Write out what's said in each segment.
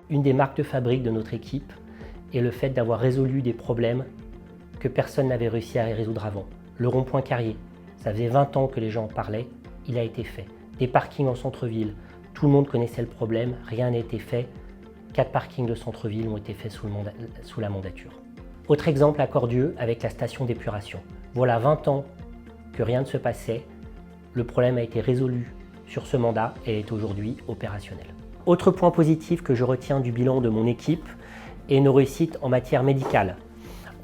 Une des marques de fabrique de notre équipe est le fait d'avoir résolu des problèmes que personne n'avait réussi à résoudre avant. Le rond-point Carrier, ça faisait 20 ans que les gens en parlaient, il a été fait. Des parkings en centre-ville, tout le monde connaissait le problème, rien n'a été fait. 4 parkings de centre-ville ont été faits sous la mandature. Autre exemple à Cordieux avec la station d'épuration. Voilà 20 ans que rien ne se passait, le problème a été résolu sur ce mandat et est aujourd'hui opérationnel. Autre point positif que je retiens du bilan de mon équipe est nos réussites en matière médicale.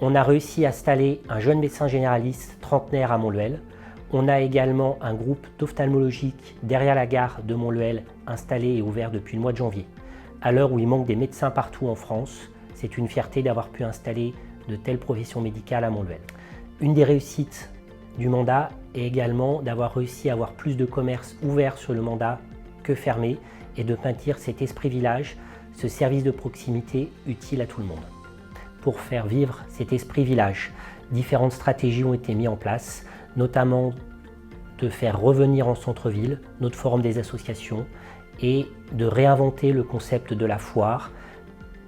On a réussi à installer un jeune médecin généraliste trentenaire à Montluel. On a également un groupe d'ophtalmologique derrière la gare de Montluel installé et ouvert depuis le mois de janvier. À l'heure où il manque des médecins partout en France, c'est une fierté d'avoir pu installer de telles professions médicales à Montluel. Une des réussites du mandat est également d'avoir réussi à avoir plus de commerces ouverts sur le mandat que fermés et de maintenir cet esprit village, ce service de proximité utile à tout le monde. Pour faire vivre cet esprit village, différentes stratégies ont été mises en place, notamment de faire revenir en centre-ville notre forum des associations et de réinventer le concept de la foire,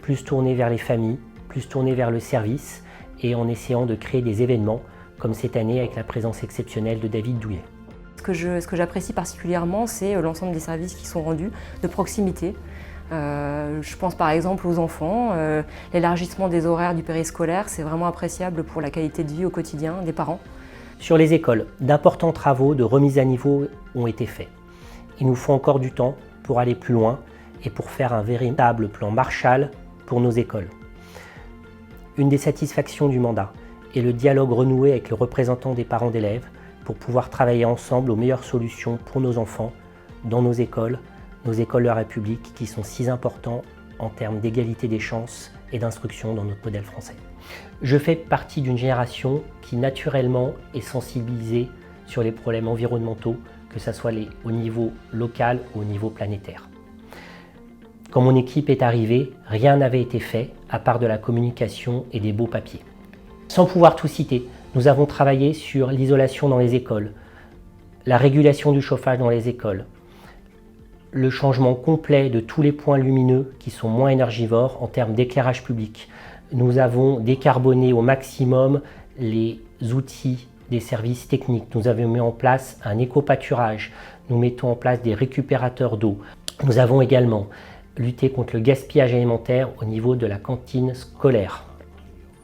plus tourné vers les familles, plus tourné vers le service et en essayant de créer des événements comme cette année avec la présence exceptionnelle de David Douillet. Ce que j'apprécie particulièrement, c'est l'ensemble des services qui sont rendus de proximité. Je pense par exemple aux enfants, l'élargissement des horaires du périscolaire, c'est vraiment appréciable pour la qualité de vie au quotidien des parents. Sur les écoles, d'importants travaux de remise à niveau ont été faits. Il nous faut encore du temps pour aller plus loin et pour faire un véritable plan Marshall pour nos écoles. Une des satisfactions du mandat est le dialogue renoué avec les représentants des parents d'élèves pour pouvoir travailler ensemble aux meilleures solutions pour nos enfants dans nos écoles de la République qui sont si importants en termes d'égalité des chances et d'instruction dans notre modèle français. Je fais partie d'une génération qui naturellement est sensibilisée sur les problèmes environnementaux, que ce soit au niveau local ou au niveau planétaire. Quand mon équipe est arrivée, rien n'avait été fait à part de la communication et des beaux papiers. Sans pouvoir tout citer, nous avons travaillé sur l'isolation dans les écoles, la régulation du chauffage dans les écoles, le changement complet de tous les points lumineux qui sont moins énergivores en termes d'éclairage public. Nous avons décarboné au maximum les outils des services techniques. Nous avons mis en place un éco-pâturage. Nous mettons en place des récupérateurs d'eau. Nous avons également lutté contre le gaspillage alimentaire au niveau de la cantine scolaire.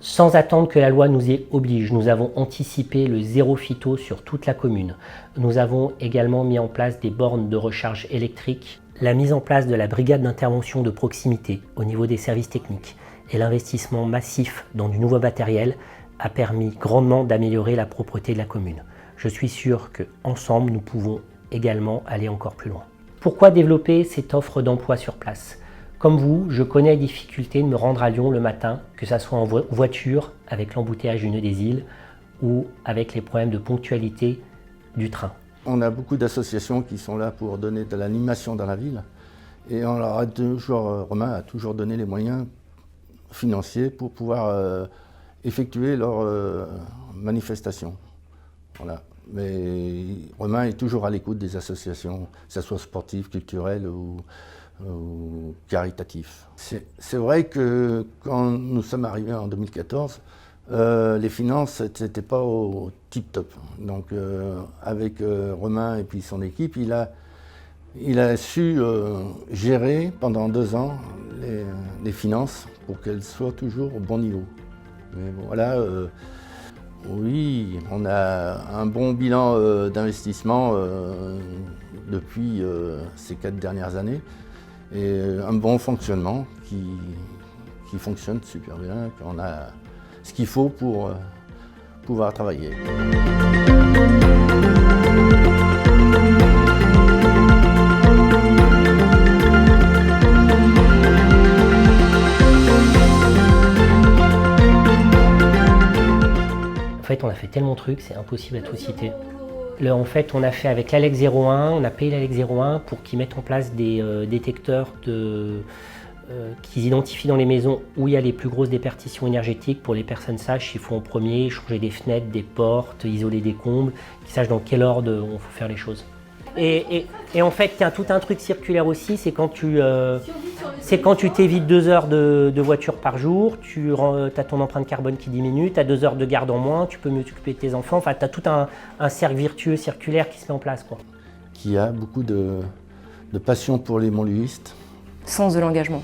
Sans attendre que la loi nous y oblige, nous avons anticipé le zéro phyto sur toute la commune. Nous avons également mis en place des bornes de recharge électrique, la mise en place de la brigade d'intervention de proximité au niveau des services techniques et l'investissement massif dans du nouveau matériel a permis grandement d'améliorer la propreté de la commune. Je suis sûr qu'ensemble, nous pouvons également aller encore plus loin. Pourquoi développer cette offre d'emploi sur place ? Comme vous, je connais les difficultés de me rendre à Lyon le matin, que ce soit en voiture, avec l'embouteillage du nœud des îles, ou avec les problèmes de ponctualité du train. On a beaucoup d'associations qui sont là pour donner de l'animation dans la ville. Et Romain a toujours donné les moyens financiers pour pouvoir effectuer leurs manifestations. Voilà. Mais Romain est toujours à l'écoute des associations, que ce soit sportives, culturelles ou caritatif. C'est vrai que quand nous sommes arrivés en 2014, les finances n'étaient pas au tip-top. Donc avec Romain et puis son équipe, il a su gérer pendant 2 ans les finances pour qu'elles soient toujours au bon niveau. Mais voilà, oui, on a un bon bilan d'investissement depuis ces 4 dernières années. Et un bon fonctionnement qui fonctionne super bien, qu'on a ce qu'il faut pour pouvoir travailler. En fait, on a fait tellement de trucs, c'est impossible à tout citer. En fait, on a fait avec l'ALEC 01, on a payé l'ALEC 01 pour qu'ils mettent en place des détecteurs qu'ils identifient dans les maisons où il y a les plus grosses déperditions énergétiques. Pour les personnes sages, il faut en premier changer des fenêtres, des portes, isoler des combles, qu'ils sachent dans quel ordre on faut faire les choses. Et en fait, il y a tout un truc circulaire aussi, c'est quand tu t'évites 2 heures de voiture par jour, tu as ton empreinte carbone qui diminue, tu as 2 heures de garde en moins, tu peux mieux t'occuper de tes enfants, enfin tu as tout un cercle virtueux circulaire qui se met en place, quoi. Qui a beaucoup de passion pour les Montluistes. Sens de l'engagement.